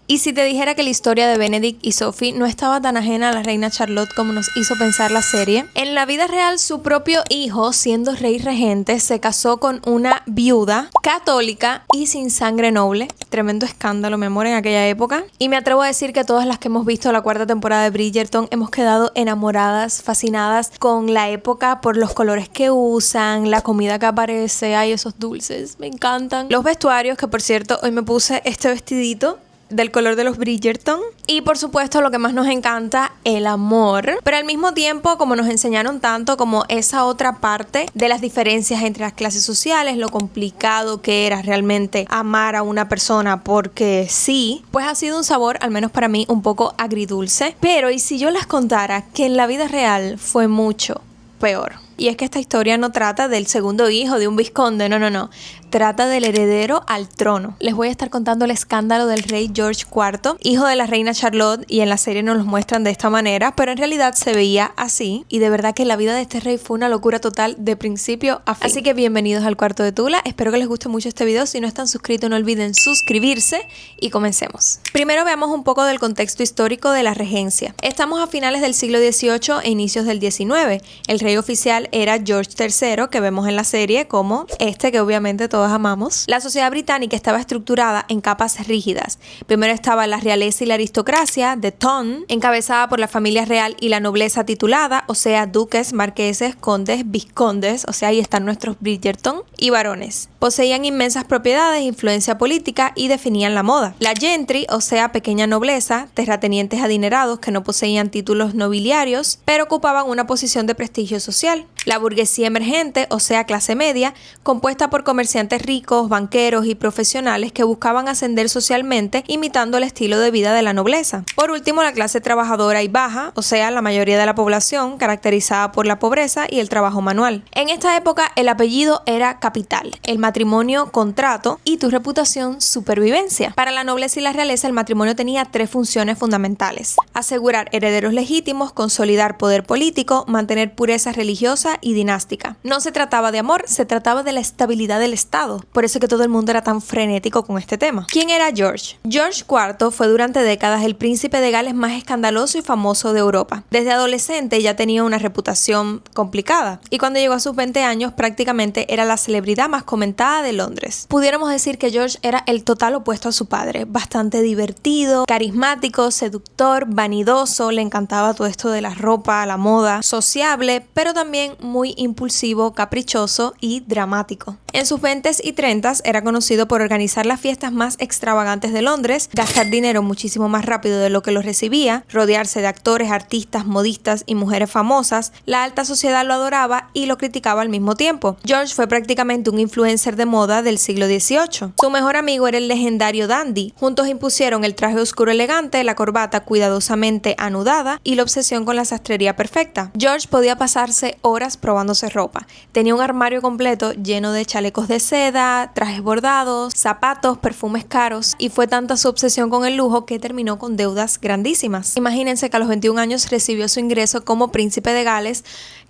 Y si te dijera que la historia de Benedict y Sophie no estaba tan ajena a la reina Charlotte como nos hizo pensar la serie, en la vida real su propio hijo, siendo rey regente, se casó con una viuda católica y sin sangre noble. Tremendo escándalo, mi amor, en aquella época. Y me atrevo a decir que todas las que hemos visto la cuarta temporada de Bridgerton hemos quedado enamoradas, fascinadas con la época por los colores que usan, la comida que aparece, ay, esos dulces, me encantan. Los vestuarios, que por cierto, hoy me puse este vestidito del color de los Bridgerton. Y por supuesto lo que más nos encanta, el amor. Pero al mismo tiempo, como nos enseñaron tanto como esa otra parte de las diferencias entre las clases sociales, lo complicado que era realmente amar a una persona porque sí, pues ha sido un sabor, al menos para mí, un poco agridulce. Pero ¿y si yo les contara que en la vida real fue mucho peor? Y es que esta historia no trata del segundo hijo de un vizconde, no. Trata del heredero al trono. Les voy a estar contando el escándalo del rey George IV, hijo de la reina Charlotte, y en la serie nos lo muestran de esta manera, pero en realidad se veía así. Y de verdad que la vida de este rey fue una locura total de principio a fin. Así que bienvenidos al cuarto de Tula. Espero que les guste mucho este video. Si no están suscritos, no olviden suscribirse y comencemos. Primero veamos un poco del contexto histórico de la regencia. Estamos a finales del siglo XVIII e inicios del XIX. El rey oficial era George III, que vemos en la serie como este que obviamente todos amamos. La sociedad británica estaba estructurada en capas rígidas. Primero estaba la realeza y la aristocracia, the Ton, encabezada por la familia real y la nobleza titulada, o sea, duques, marqueses, condes, vizcondes, o sea, ahí están nuestros Bridgerton, y varones. Poseían inmensas propiedades, influencia política y definían la moda. La gentry, o sea, pequeña nobleza, terratenientes adinerados que no poseían títulos nobiliarios, pero ocupaban una posición de prestigio social. La burguesía emergente, o sea, clase media, compuesta por comerciantes ricos, banqueros y profesionales que buscaban ascender socialmente imitando el estilo de vida de la nobleza. Por último, la clase trabajadora y baja, o sea, la mayoría de la población, caracterizada por la pobreza y el trabajo manual. En esta época, el apellido era capital, el matrimonio contrato y tu reputación supervivencia. Para la nobleza y la realeza, el matrimonio tenía tres funciones fundamentales: asegurar herederos legítimos, consolidar poder político, mantener pureza religiosa y dinástica. No se trataba de amor, se trataba de la estabilidad del Estado. Por eso que todo el mundo era tan frenético con este tema. ¿Quién era George? George IV fue durante décadas el príncipe de Gales más escandaloso y famoso de Europa. Desde adolescente ya tenía una reputación complicada y cuando llegó a sus 20 años prácticamente era la celebridad más comentada de Londres. Pudiéramos decir que George era el total opuesto a su padre. Bastante divertido, carismático, seductor, vanidoso, le encantaba todo esto de la ropa, la moda, sociable, pero también muy impulsivo, caprichoso y dramático. En sus 20s y 30s era conocido por organizar las fiestas más extravagantes de Londres, gastar dinero muchísimo más rápido de lo que lo recibía, rodearse de actores, artistas, modistas y mujeres famosas. La alta sociedad lo adoraba y lo criticaba al mismo tiempo. George fue prácticamente un influencer de moda del siglo XVIII. Su mejor amigo era el legendario dandy. Juntos impusieron el traje oscuro elegante, la corbata cuidadosamente anudada y la obsesión con la sastrería perfecta. George podía pasarse horas probándose ropa. Tenía un armario completo lleno de chalecos de seda, trajes bordados, zapatos, perfumes caros, y fue tanta su obsesión con el lujo que terminó con deudas grandísimas. Imagínense que a los 21 años recibió su ingreso como príncipe de Gales.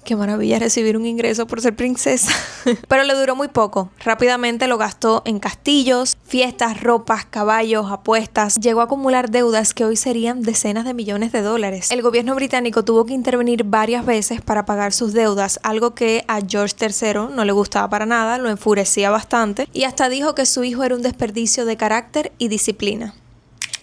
Qué maravilla recibir un ingreso por ser princesa. Pero le duró muy poco. Rápidamente lo gastó en castillos, fiestas, ropas, caballos, apuestas. Llegó a acumular deudas que hoy serían decenas de millones de dólares. El gobierno británico tuvo que intervenir varias veces para pagar sus deudas, algo que a George III no le gustaba para nada, lo enfurecía bastante y hasta dijo que su hijo era un desperdicio de carácter y disciplina.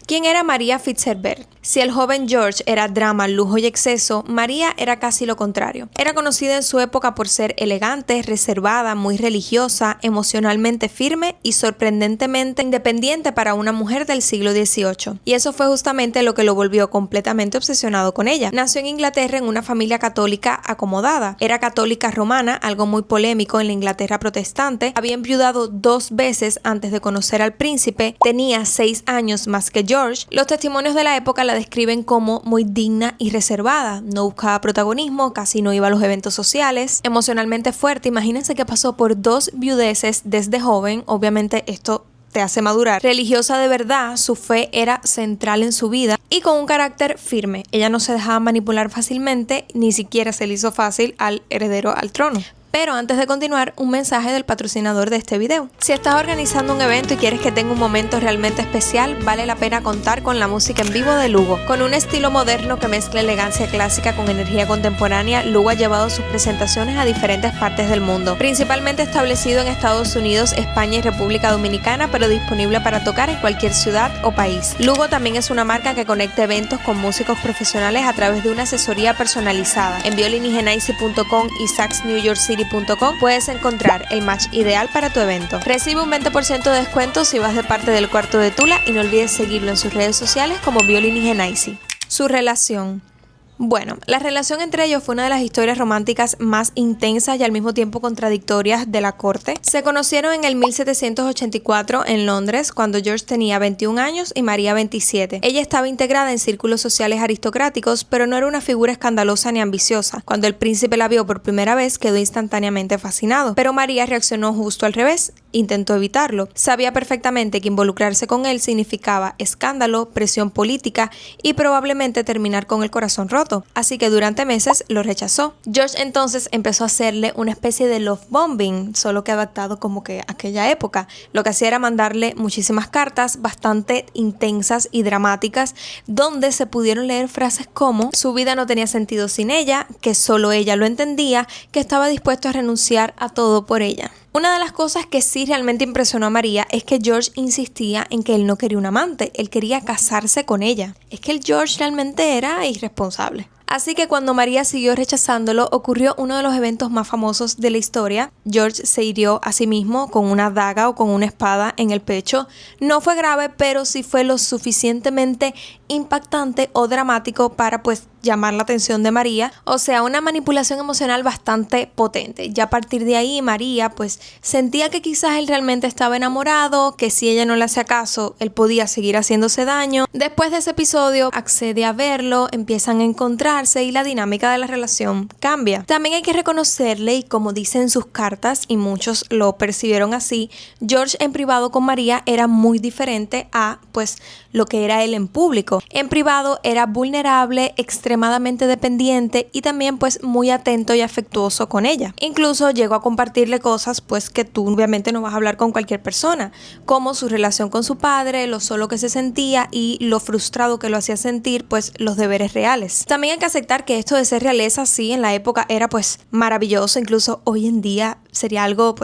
¿Quién era María Fitzherbert? Si el joven George era drama, lujo y exceso, María era casi lo contrario. Era conocida en su época por ser elegante, reservada, muy religiosa, emocionalmente firme y sorprendentemente independiente para una mujer del siglo XVIII. Y eso fue justamente lo que lo volvió completamente obsesionado con ella. Nació en Inglaterra en una familia católica acomodada. Era católica romana, algo muy polémico en la Inglaterra protestante. Había enviudado 2 veces antes de conocer al príncipe. Tenía 6 años más que George. Los testimonios de la época la describen como muy digna y reservada. No buscaba protagonismo, casi no iba a los eventos sociales. Emocionalmente fuerte. Imagínense que pasó por 2 viudeces desde joven. Obviamente esto te hace madurar. Religiosa de verdad, su fe era central en su vida y con un carácter firme. Ella no se dejaba manipular fácilmente, ni siquiera se le hizo fácil al heredero al trono. Pero antes de continuar, un mensaje del patrocinador de este video. Si estás organizando un evento y quieres que tenga un momento realmente especial, vale la pena contar con la música en vivo de Lugo. Con un estilo moderno que mezcla elegancia clásica con energía contemporánea, Lugo ha llevado sus presentaciones a diferentes partes del mundo, principalmente establecido en Estados Unidos, España y República Dominicana, pero disponible para tocar en cualquier ciudad o país. Lugo también es una marca que conecta eventos con músicos profesionales a través de una asesoría personalizada. En violinigenaisi.com y saxnewyorkcity.com puedes encontrar el match ideal para tu evento. Recibe un 20% de descuento si vas de parte del Cuarto de Tula y no olvides seguirlo en sus redes sociales como Violinigenaisi. Su relación. Bueno, la relación entre ellos fue una de las historias románticas más intensas y al mismo tiempo contradictorias de la corte. Se conocieron en el 1784 en Londres, cuando George tenía 21 años y María 27. Ella estaba integrada en círculos sociales aristocráticos, pero no era una figura escandalosa ni ambiciosa. Cuando el príncipe la vio por primera vez, quedó instantáneamente fascinado. Pero María reaccionó justo al revés. Intentó evitarlo. Sabía perfectamente que involucrarse con él significaba escándalo, presión política y probablemente terminar con el corazón roto. Así que durante meses lo rechazó. George entonces empezó a hacerle una especie de love bombing, solo que adaptado como que a aquella época. Lo que hacía era mandarle muchísimas cartas bastante intensas y dramáticas, donde se pudieron leer frases como: su vida no tenía sentido sin ella, que solo ella lo entendía, que estaba dispuesto a renunciar a todo por ella. Una de las cosas que sí realmente impresionó a María es que George insistía en que él no quería un amante, él quería casarse con ella. Es que el George realmente era irresponsable. Así que cuando María siguió rechazándolo, ocurrió uno de los eventos más famosos de la historia. George se hirió a sí mismo con una daga o con una espada en el pecho. No fue grave, pero sí fue lo suficientemente impactante o dramático para llamar la atención de María. O sea, una manipulación emocional bastante potente. Ya a partir de ahí María sentía que quizás él realmente estaba enamorado, que si ella no le hacía caso, él podía seguir haciéndose daño. Después de ese episodio accede a verlo, empiezan a encontrarse y la dinámica de la relación cambia. También hay que reconocerle, y como dice en sus cartas, y muchos lo percibieron así, George en privado con María era muy diferente a lo que era él en público. En privado era vulnerable, extremadamente dependiente y también muy atento y afectuoso con ella. Incluso llegó a compartirle cosas que tú obviamente no vas a hablar con cualquier persona, como su relación con su padre, lo solo que se sentía y lo frustrado que lo hacía sentir, los deberes reales. También hay que aceptar que esto de ser realeza sí en la época era maravilloso. Incluso hoy en día sería algo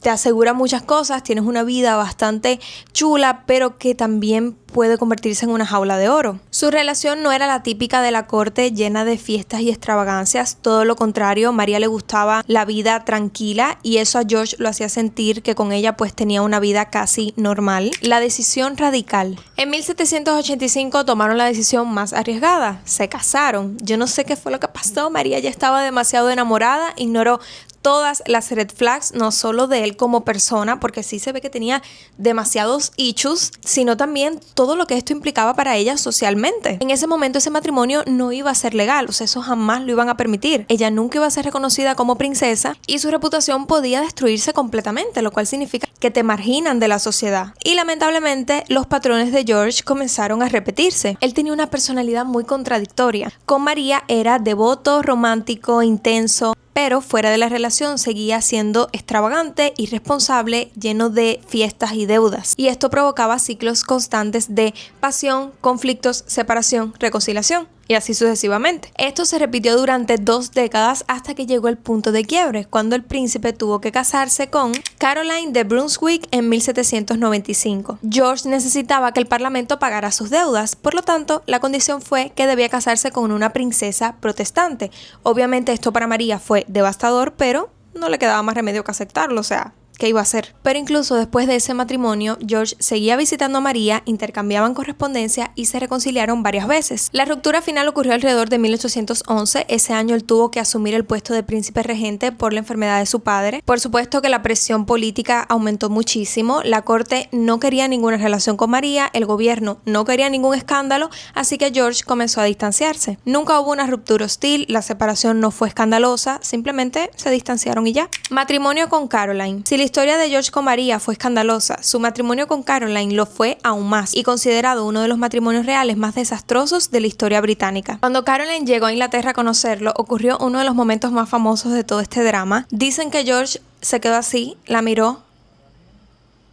te asegura muchas cosas, tienes una vida bastante chula, pero que también puede convertirse en una jaula de oro. Su relación no era la típica de la corte llena de fiestas y extravagancias, todo lo contrario. María le gustaba la vida tranquila y eso a George lo hacía sentir que con ella tenía una vida casi normal. La decisión radical. En 1785 tomaron la decisión más arriesgada, se casaron. Yo no sé qué fue lo que pasó, María ya estaba demasiado enamorada, ignoró todas las red flags, no solo de él como persona, porque sí se ve que tenía demasiados issues, sino también todo lo que esto implicaba para ella socialmente. En ese momento ese matrimonio no iba a ser legal, o sea, eso jamás lo iban a permitir. Ella nunca iba a ser reconocida como princesa y su reputación podía destruirse completamente, lo cual significa que te marginan de la sociedad. Y lamentablemente los patrones de George comenzaron a repetirse. Él tenía una personalidad muy contradictoria. Con María era devoto, romántico, intenso, pero fuera de la relación seguía siendo extravagante, irresponsable, lleno de fiestas y deudas. Y esto provocaba ciclos constantes de pasión, conflictos, separación, reconciliación. Y así sucesivamente. Esto se repitió durante 2 décadas hasta que llegó el punto de quiebre, cuando el príncipe tuvo que casarse con Caroline de Brunswick en 1795. George necesitaba que el parlamento pagara sus deudas, por lo tanto, la condición fue que debía casarse con una princesa protestante. Obviamente esto para María fue devastador, pero no le quedaba más remedio que aceptarlo, o sea, ¿qué iba a hacer? Pero incluso después de ese matrimonio, George seguía visitando a María, intercambiaban correspondencia y se reconciliaron varias veces. La ruptura final ocurrió alrededor de 1811. Ese año él tuvo que asumir el puesto de príncipe regente por la enfermedad de su padre. Por supuesto que la presión política aumentó muchísimo. La corte no quería ninguna relación con María, el gobierno no quería ningún escándalo, así que George comenzó a distanciarse. Nunca hubo una ruptura hostil, la separación no fue escandalosa, simplemente se distanciaron y ya. Matrimonio con Caroline. Si la historia de George con María fue escandalosa, su matrimonio con Caroline lo fue aún más y considerado uno de los matrimonios reales más desastrosos de la historia británica. Cuando Caroline llegó a Inglaterra a conocerlo, ocurrió uno de los momentos más famosos de todo este drama. Dicen que George se quedó así, la miró,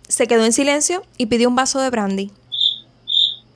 se quedó en silencio y pidió un vaso de brandy.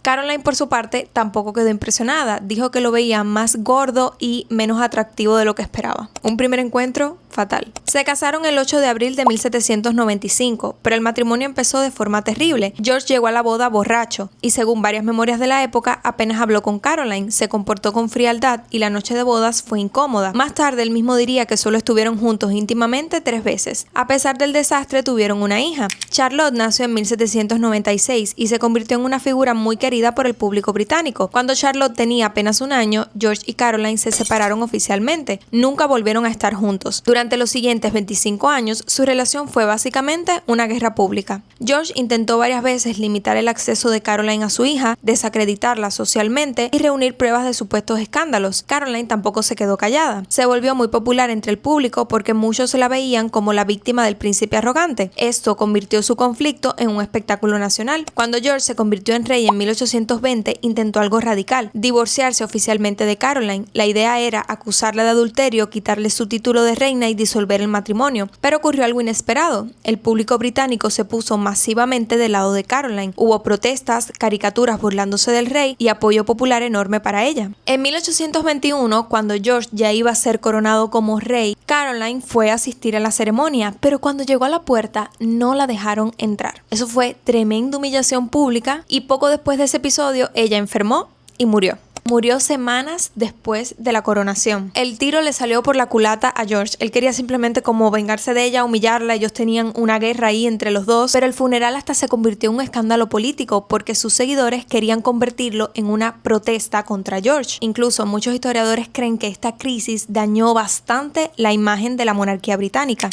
Caroline, por su parte, tampoco quedó impresionada. Dijo que lo veía más gordo y menos atractivo de lo que esperaba. Un primer encuentro fatal. Se casaron el 8 de abril de 1795, pero el matrimonio empezó de forma terrible. George llegó a la boda borracho y, según varias memorias de la época, apenas habló con Caroline, se comportó con frialdad y la noche de bodas fue incómoda. Más tarde, él mismo diría que solo estuvieron juntos íntimamente 3 veces. A pesar del desastre, tuvieron una hija. Charlotte nació en 1796 y se convirtió en una figura muy querida por el público británico. Cuando Charlotte tenía apenas 1 año, George y Caroline se separaron oficialmente. Nunca volvieron a estar juntos. Durante los siguientes 25 años, su relación fue básicamente una guerra pública. George intentó varias veces limitar el acceso de Caroline a su hija, desacreditarla socialmente y reunir pruebas de supuestos escándalos. Caroline tampoco se quedó callada. Se volvió muy popular entre el público porque muchos la veían como la víctima del príncipe arrogante. Esto convirtió su conflicto en un espectáculo nacional. Cuando George se convirtió en rey en 1820, intentó algo radical: divorciarse oficialmente de Caroline. La idea era acusarla de adulterio, quitarle su título de reina y disolver el matrimonio. Pero ocurrió algo inesperado. El público británico se puso masivamente del lado de Caroline. Hubo protestas, caricaturas burlándose del rey y apoyo popular enorme para ella. En 1821, cuando George ya iba a ser coronado como rey, Caroline fue a asistir a la ceremonia, pero cuando llegó a la puerta no la dejaron entrar. Eso fue tremenda humillación pública y poco después de ese episodio ella enfermó y murió. Murió semanas después de la coronación. El tiro le salió por la culata a George. Él quería simplemente como vengarse de ella, humillarla. Ellos tenían una guerra ahí entre los dos. Pero el funeral hasta se convirtió en un escándalo político porque sus seguidores querían convertirlo en una protesta contra George. Incluso muchos historiadores creen que esta crisis dañó bastante la imagen de la monarquía británica.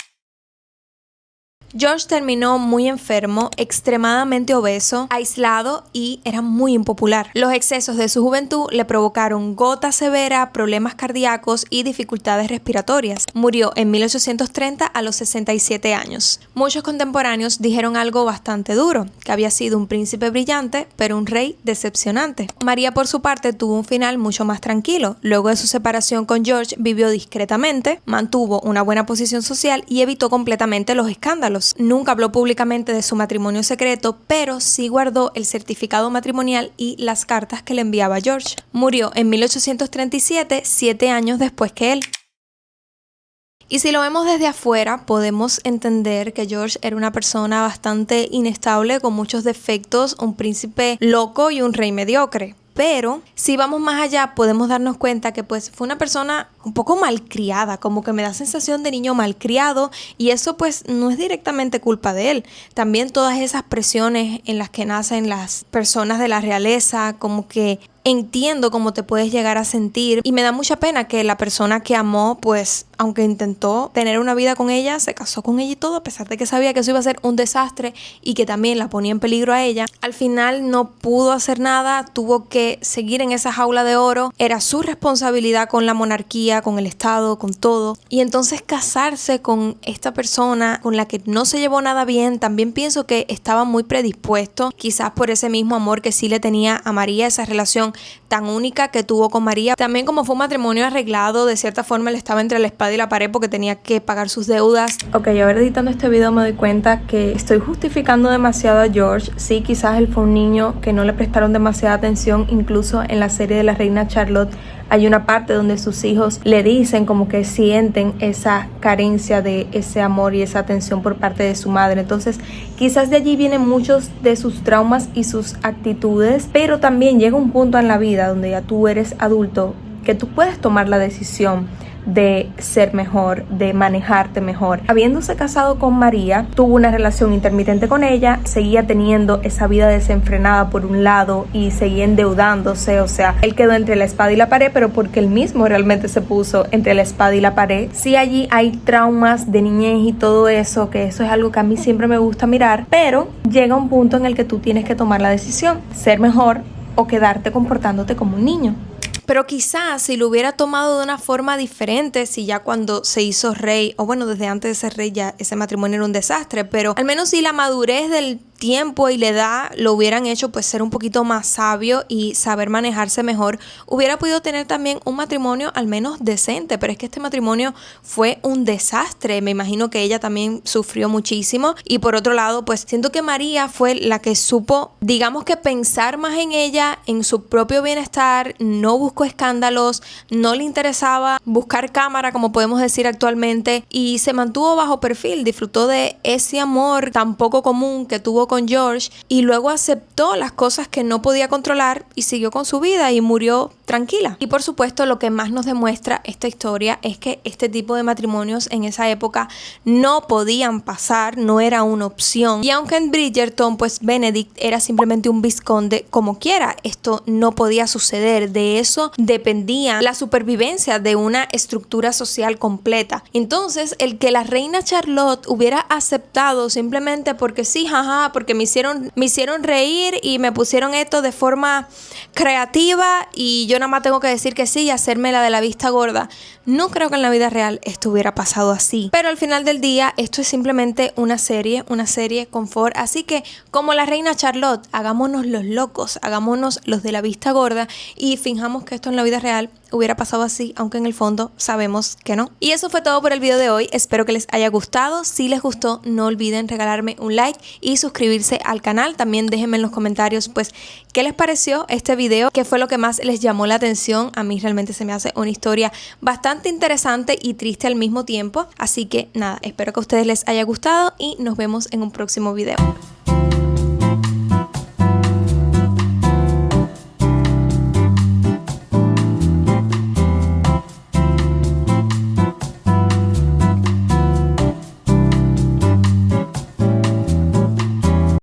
George terminó muy enfermo, extremadamente obeso, aislado y era muy impopular. Los excesos de su juventud le provocaron gota severa, problemas cardíacos y dificultades respiratorias. Murió en 1830 a los 67 años. Muchos contemporáneos dijeron algo bastante duro, que había sido un príncipe brillante, pero un rey decepcionante. María, por su parte, tuvo un final mucho más tranquilo. Luego de su separación con George, vivió discretamente, mantuvo una buena posición social y evitó completamente los escándalos. Nunca habló públicamente de su matrimonio secreto, pero sí guardó el certificado matrimonial y las cartas que le enviaba George. Murió en 1837, 7 años después que él. Y si lo vemos desde afuera, podemos entender que George era una persona bastante inestable, con muchos defectos, un príncipe loco y un rey mediocre. Pero si vamos más allá, podemos darnos cuenta que pues fue una persona un poco malcriada, como que me da sensación de niño malcriado, y eso pues no es directamente culpa de él. También todas esas presiones en las que nacen las personas de la realeza, como que entiendo cómo te puedes llegar a sentir, y me da mucha pena que la persona que amó, pues aunque intentó tener una vida con ella, se casó con ella y todo, a pesar de que sabía que eso iba a ser un desastre y que también la ponía en peligro a ella. Al final no pudo hacer nada, tuvo que seguir en esa jaula de oro. Era su responsabilidad con la monarquía, con el Estado, con todo. Y entonces casarse con esta persona con la que no se llevó nada bien, también pienso que estaba muy predispuesto, quizás por ese mismo amor que sí le tenía a María, esa relación tan única que tuvo con María. También como fue un matrimonio arreglado, de cierta forma él estaba entre la espada y la pared porque tenía que pagar sus deudas. Ok, ahora editando este video me doy cuenta que estoy justificando demasiado a George. Sí, quizás él fue un niño que no le prestaron demasiada atención. Incluso en la serie de la reina Charlotte hay una parte donde sus hijos le dicen como que sienten esa carencia de ese amor y esa atención por parte de su madre. Entonces quizás de allí vienen muchos de sus traumas y sus actitudes, pero también llega un punto en la vida donde ya tú eres adulto que tú puedes tomar la decisión de ser mejor, de manejarte mejor. Habiéndose casado con María, tuvo una relación intermitente con ella, seguía teniendo esa vida desenfrenada por un lado y seguía endeudándose, o sea, él quedó entre la espada y la pared, pero porque él mismo realmente se puso entre la espada y la pared. Sí, allí hay traumas de niñez y todo eso, que eso es algo que a mí siempre me gusta mirar, pero llega un punto en el que tú tienes que tomar la decisión, ser mejor o quedarte comportándote como un niño. pero quizás si lo hubiera tomado de una forma diferente, si ya cuando se hizo rey, o bueno, desde antes de ser rey ya ese matrimonio era un desastre, pero al menos si la madurez del tiempo y la edad lo hubieran hecho pues ser un poquito más sabio y saber manejarse mejor, hubiera podido tener también un matrimonio al menos decente. Pero es que este matrimonio fue un desastre. Me imagino que ella también sufrió muchísimo, y por otro lado pues siento que María fue la que supo, digamos que pensar más en ella, en su propio bienestar, no buscó escándalos, no le interesaba buscar cámara como podemos decir actualmente, y se mantuvo bajo perfil, disfrutó de ese amor tan poco común que tuvo con George, y luego aceptó las cosas que no podía controlar y siguió con su vida y murió tranquila. Y por supuesto lo que más nos demuestra esta historia es que este tipo de matrimonios en esa época no podían pasar, no era una opción. Y aunque en Bridgerton pues Benedict era simplemente un vizconde como quiera, esto no podía suceder. De eso dependía la supervivencia de una estructura social completa. Entonces el que la reina Charlotte hubiera aceptado simplemente porque sí, jaja, porque me hicieron reír y me pusieron esto de forma creativa y yo nada más tengo que decir que sí y hacerme la de la vista gorda. No creo que en la vida real esto hubiera pasado así. Pero al final del día esto es simplemente una serie confort. Así que como la reina Charlotte, hagámonos los locos, hagámonos los de la vista gorda y finjamos que esto en la vida real hubiera pasado así, aunque en el fondo sabemos que no. Y eso fue todo por el video de hoy. Espero que les haya gustado. Si les gustó, no olviden regalarme un like y suscribirse al canal. También déjenme en los comentarios pues qué les pareció este video, qué fue lo que más les llamó la atención. A mí realmente se me hace una historia bastante interesante y triste al mismo tiempo. Así que nada, espero que a ustedes les haya gustado y nos vemos en un próximo video.